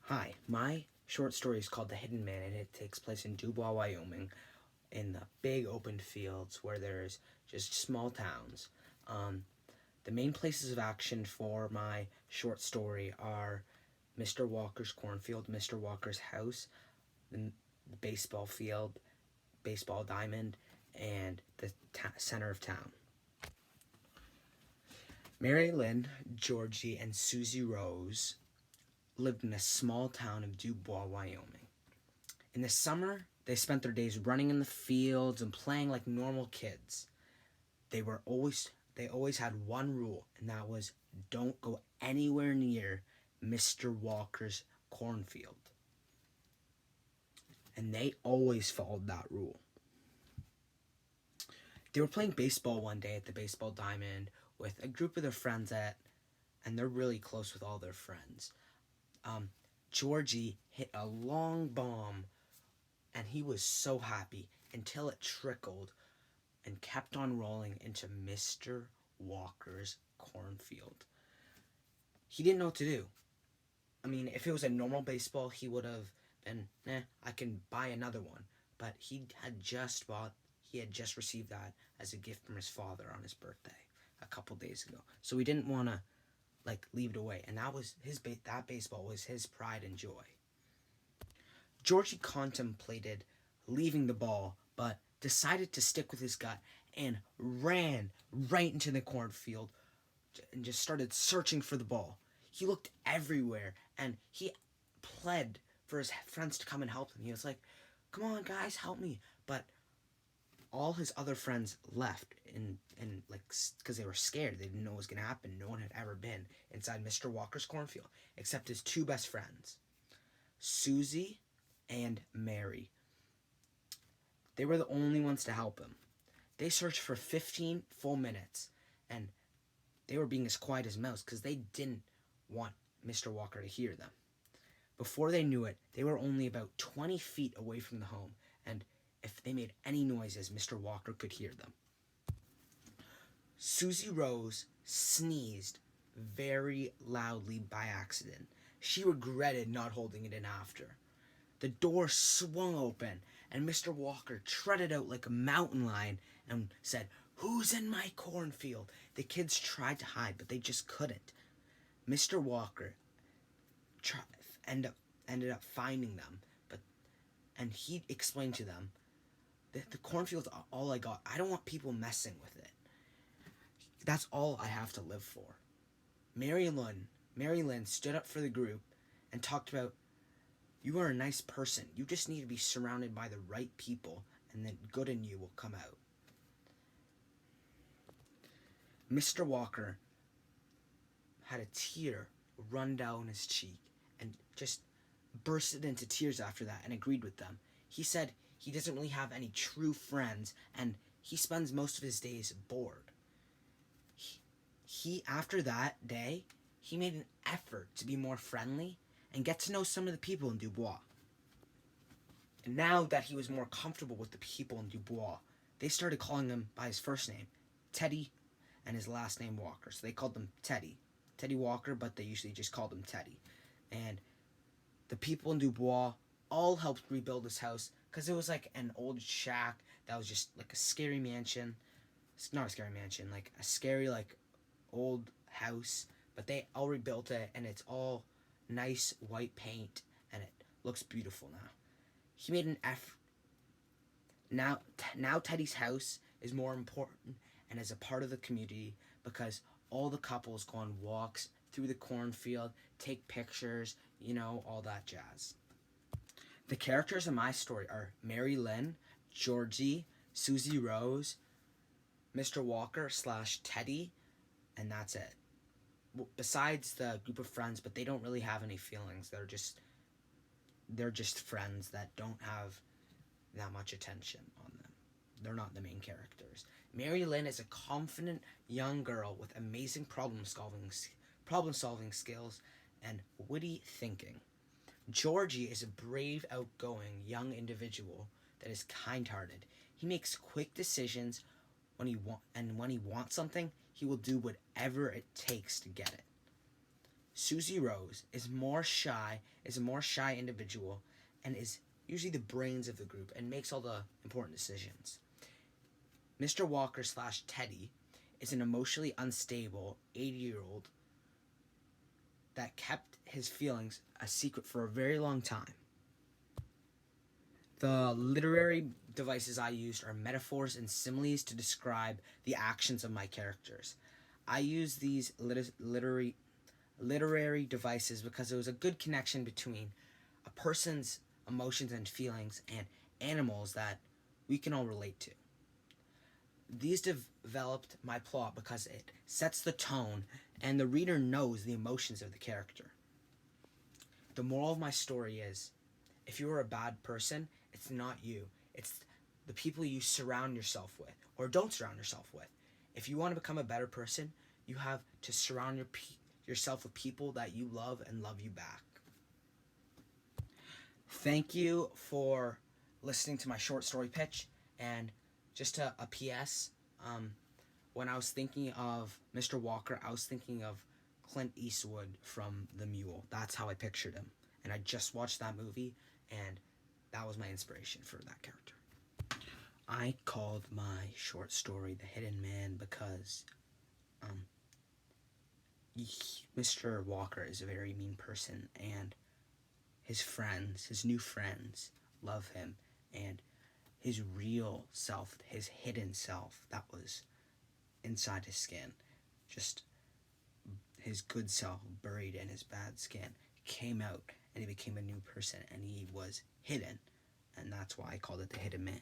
Hi, my short story is called The Hidden Man, and it takes place in Dubois, Wyoming, in the big open fields where there's just small towns. Um, the main places of action for my short story are Mr. Walker's cornfield, Mr. Walker's house, the baseball field, baseball diamond, and the center of town. Mary Lynn, Georgie, and Susie Rose lived in a small town of Dubois, Wyoming. In the summer, they spent their days running in the fields and playing like normal kids. They always had one rule, and that was don't go anywhere near Mr. Walker's cornfield. And they always followed that rule. They were playing baseball one day at the baseball diamond with a group of their friends and they're really close with all their friends. Um, Georgie hit a long bomb, and he was so happy until it trickled and kept on rolling into Mr. Walker's cornfield. He didn't know what to do. I mean, if it was a normal baseball, he would have been, I can buy another one. But he had just received that as a gift from his father on his birthday a couple days ago. So he didn't want to leave it away, and that baseball was his pride and joy. Georgie contemplated leaving the ball, but decided to stick with his gut and ran right into the cornfield and just started searching for the ball. He looked everywhere and he pled for his friends to come and help him. He was like, "Come on, guys, help me!" But all his other friends left and because they were scared. They didn't know what was gonna happen. No one had ever been inside Mr. Walker's cornfield except his two best friends, Susie and Mary. They were the only ones to help him. They searched for 15 full minutes, and they were being as quiet as mouse because they didn't want Mr. Walker to hear them. Before they knew it, they were only about 20 feet away from the home, and if they made any noises, Mr. Walker could hear them. Susie Rose sneezed very loudly by accident. She regretted not holding it in after. The door swung open, and Mr. Walker trotted out like a mountain lion and said, "Who's in my cornfield?" The kids tried to hide, but they just couldn't. Mr. Walker try, ended up finding them, and he explained to them that the cornfield's all I got. I don't want people messing with it. That's all I have to live for. Mary Lynn stood up for the group and talked about, "You are a nice person. You just need to be surrounded by the right people, and then good in you will come out." Mr. Walker had a tear run down his cheek and just bursted into tears after that and agreed with them. He said he doesn't really have any true friends and he spends most of his days bored. He after that day, he made an effort to be more friendly and get to know some of the people in Dubois. And now that he was more comfortable with the people in Dubois, they started calling him by his first name, Teddy, and his last name Walker. So they called him Teddy Walker, but they usually just called him Teddy. And the people in Dubois all helped rebuild his house because it was like an old shack that was just like a scary mansion. It's not a scary mansion, like a scary old house. But they all rebuilt it, and it's all nice white paint, and it looks beautiful now. He made an effort. Now Teddy's house is more important and is a part of the community because all the couples go on walks through the cornfield, take pictures, all that jazz. The characters in my story are Mary Lynn, Georgie, Susie Rose, Mr. Walker / Teddy, and that's it. Besides the group of friends, but they don't really have any feelings. They're just friends that don't have that much attention on them. They're not the main characters. Mary Lynn is a confident young girl with amazing problem solving skills and witty thinking. Georgie is a brave, outgoing young individual that is kind-hearted. He makes quick decisions when he wants something, he will do whatever it takes to get it. Susie Rose is a more shy individual, and is usually the brains of the group and makes all the important decisions. Mr. Walker slash Teddy is an emotionally unstable 80-year-old that kept his feelings a secret for a very long time. The literary devices I used are metaphors and similes to describe the actions of my characters. I use these literary devices because it was a good connection between a person's emotions and feelings and animals that we can all relate to. These developed my plot because it sets the tone and the reader knows the emotions of the character. The moral of my story is, if you are a bad person, it's not you. It's the people you surround yourself with or don't surround yourself with. If you want to become a better person, you have to surround yourself with people that you love and love you back. Thank you for listening to my short story pitch. And just a PS, when I was thinking of Mr. Walker, I was thinking of Clint Eastwood from The Mule. That's how I pictured him. And I just watched that movie, and that was my inspiration for that character. I called my short story The Hidden Man because Mr. Walker is a very mean person, and his new friends, love him, and his real self, his hidden self that was inside his skin, just his good self buried in his bad skin, came out, and he became a new person, and he was hidden, and that's why I called it The Hidden Man.